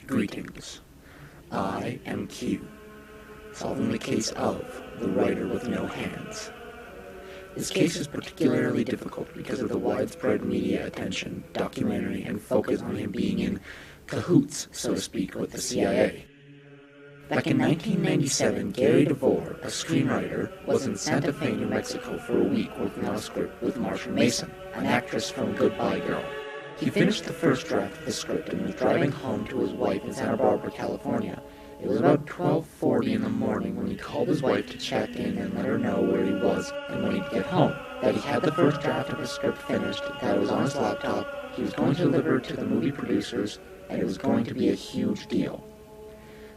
Greetings. I am Q, solving the case of the writer with no hands. This case is particularly difficult because of the widespread media attention, documentary, and focus on him being in cahoots, so to speak, with the CIA. Back in 1997, Gary Devore, a screenwriter, was in Santa Fe, New Mexico for a week working on a script with Marsha Mason, an actress from Goodbye Girl. He finished the first draft of the script and was driving home to his wife in Santa Barbara, California. It was about 12:40 in the morning when he called his wife to check in and let her know where he was and when he'd get home, that he had the first draft of his script finished, that it was on his laptop, he was going to deliver it to the movie producers, and it was going to be a huge deal.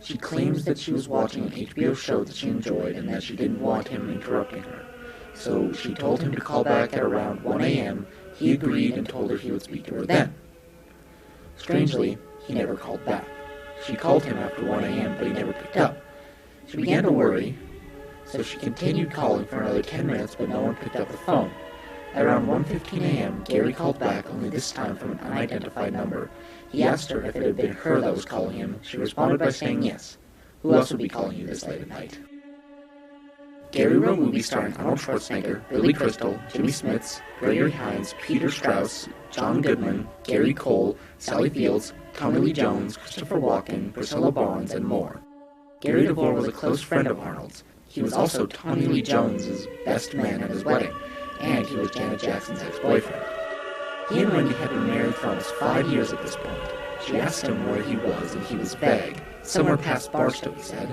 She claims that she was watching an HBO show that she enjoyed and that she didn't want him interrupting her. So she told him to call back at around 1 a.m., he agreed and told her he would speak to her then. Strangely, he never called back. She called him after 1 a.m., but he never picked up. She began to worry, so she continued calling for another 10 minutes, but no one picked up the phone. At around 1:15 a.m., Gary called back, only this time from an unidentified number. He asked her if it had been her that was calling him. She responded by saying yes. Who else would be calling you this late at night? Gary wrote movies starring Arnold Schwarzenegger, Billy Crystal, Jimmy Smits, Gregory Hines, Peter Strauss, John Goodman, Gary Cole, Sally Fields, Tommy Lee Jones, Christopher Walken, Priscilla Barnes, and more. Gary Devore was a close friend of Arnold's. He was also Tommy Lee Jones's best man at his wedding, and he was Janet Jackson's ex-boyfriend. He and Wendy had been married for almost 5 years at this point. She asked him where he was, and he was vague. Somewhere past Barstow, he said.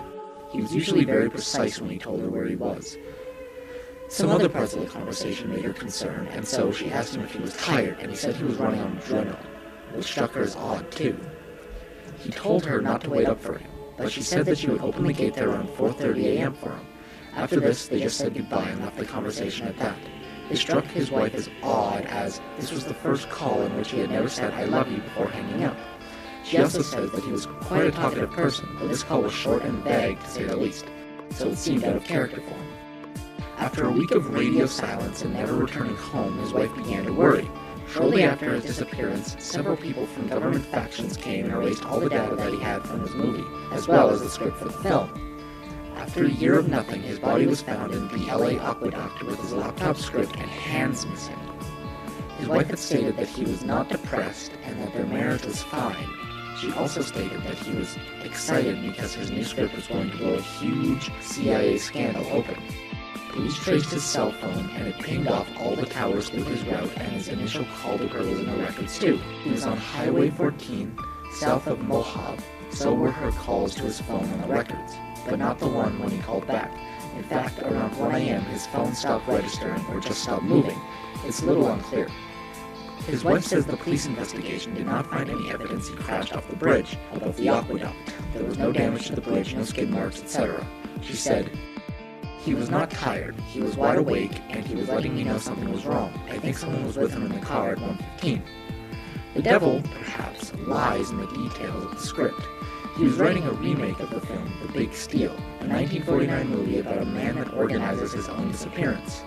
He was usually very precise when he told her where he was. Some other parts of the conversation made her concerned, and so she asked him if he was tired, and he said he was running on adrenaline, which struck her as odd, too. He told her not to wait up for him, but she said that she would open the gate there around 4:30 a.m. for him. After this, they just said goodbye and left the conversation at that. It struck his wife as odd, as this was the first call in which he had never said, "I love you," before hanging up. She also says that he was quite a talkative person, but this call was short and vague, to say the least, so it seemed out of character for him. After a week of radio silence and never returning home, his wife began to worry. Shortly after his disappearance, several people from government factions came and erased all the data that he had from his movie, as well as the script for the film. After a year of nothing, his body was found in the LA Aqueduct with his laptop script and hands missing. His wife had stated that he was not depressed and that their marriage was fine. She also stated that he was excited because his new script was going to blow a huge CIA scandal open. Police traced his cell phone and it pinged off all the towers through his route, and his initial call to her was in the records too. He was on Highway 14, south of Mojave, so were her calls to his phone on the records, but not the one when he called back. In fact, around 1 a.m. his phone stopped registering or just stopped moving. It's a little unclear. His wife says the police investigation did not find any evidence he crashed off the bridge above the aqueduct. There was no damage to the bridge, no skid marks, etc. She said, "He was not tired, he was wide awake, and he was letting me know something was wrong. I think someone was with him in the car at 1:15. The devil, perhaps, lies in the details of the script. He was writing a remake of the film The Big Steal, a 1949 movie about a man that organizes his own disappearance.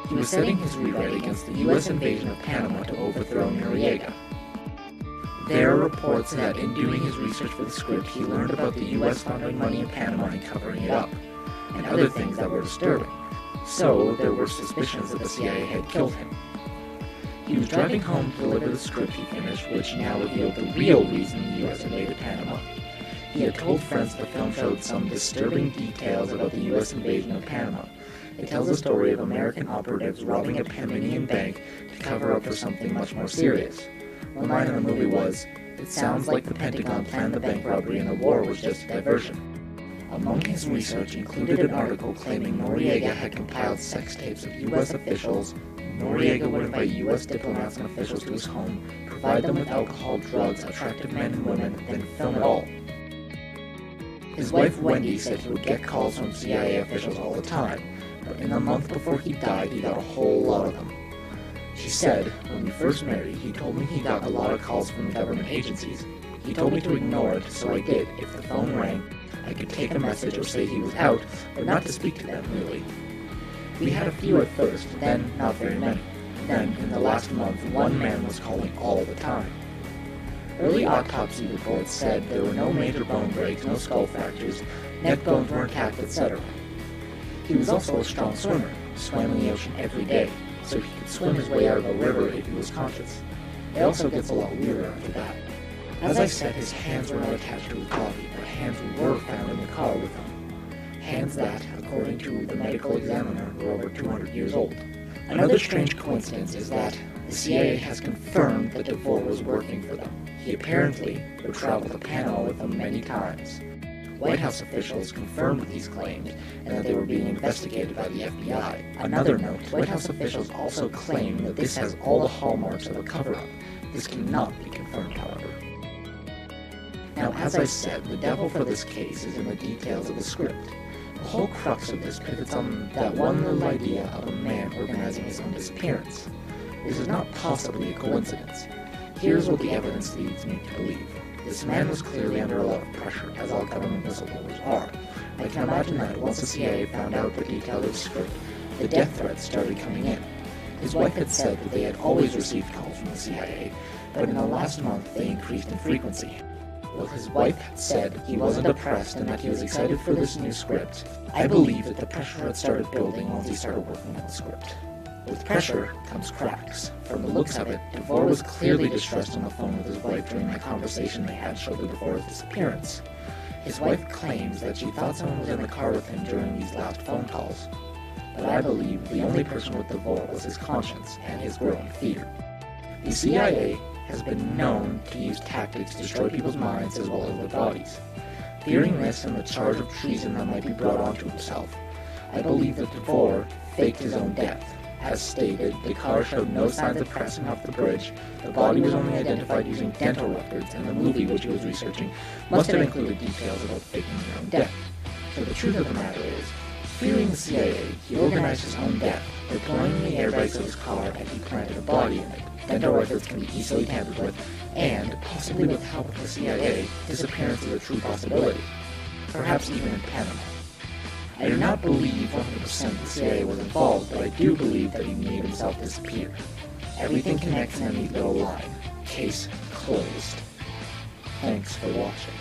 He was setting his rewrite against the U.S. invasion of Panama to overthrow Noriega. There are reports that in doing his research for the script, he learned about the U.S. laundering money in Panama and covering it up, and other things that were disturbing. So there were suspicions that the CIA had killed him. He was driving home to deliver the script he finished, which now revealed the real reason the U.S. invaded Panama. He had told friends the film showed some disturbing details about the U.S. invasion of Panama. It tells the story of American operatives robbing a Panamanian bank to cover up for something much more serious. One line in the movie was, "It sounds like the Pentagon planned the bank robbery and the war was just a diversion." Among his research included an article claiming Noriega had compiled sex tapes of U.S. officials. Noriega would invite U.S. diplomats and officials to his home, provide them with alcohol, drugs, attractive men and women, then film it all. His wife Wendy said he would get calls from CIA officials all the time, but in the month before he died, he got a whole lot of them. She said, "When we first married, he told me he got a lot of calls from government agencies. He told me to ignore it, so I did. If the phone rang, I could take a message or say he was out, but not to speak to them, really. We had a few at first, then not very many. Then, in the last month, one man was calling all the time." Early autopsy reports said there were no major bone breaks, no skull fractures, neck bones were intact, etc. He was also a strong swimmer, swam in the ocean every day, so he could swim his way out of a river if he was conscious. It also gets a lot weirder after that. As I said, his hands were not attached to his body, but hands were found in the car with him. Hands that, according to the medical examiner, were over 200 years old. Another strange coincidence is that the CIA has confirmed that Devore was working for them. He apparently would travel to Panama with them many times. White House officials confirmed these claims and that they were being investigated by the FBI. Another note, White House officials also claim that this has all the hallmarks of a cover-up. This cannot be confirmed, however. Now, as I said, the devil for this case is in the details of the script. The whole crux of this pivots on that one little idea of a man organizing his own disappearance. This is not possibly a coincidence. Here's what the evidence leads me to believe. This man was clearly under a lot of pressure, as all government whistleblowers are. I can imagine that once the CIA found out the details of the script, the death threats started coming in. His wife had said that they had always received calls from the CIA, but in the last month they increased in frequency. Well, his wife had said he wasn't depressed and that he was excited for this new script. I believe that the pressure had started building once he started working on the script. With pressure comes cracks. From the looks of it, Devore was clearly distressed on the phone with his wife during the conversation they had shortly before his disappearance. His wife claims that she thought someone was in the car with him during these last phone calls. But I believe the only person with Devore was his conscience and his growing fear. The CIA has been known to use tactics to destroy people's minds as well as their bodies. Fearing this and the charge of treason that might be brought onto himself, I believe that Devore faked his own death. As stated, the car showed no signs of crashing off the bridge, the body was only identified using dental records, and the movie which he was researching must have included details about faking his own death. So the truth of the matter is, fearing the CIA, he organized his own death, deploying the airbags of his car and he planted a body in it. Dental records can be easily tampered with, and, possibly with help of the CIA, disappearance is a true possibility. Perhaps even in Panama. I do not believe 100% the CIA was involved, but I do believe that he made himself disappear. Everything connects in a neat little line. Case closed. Thanks for watching.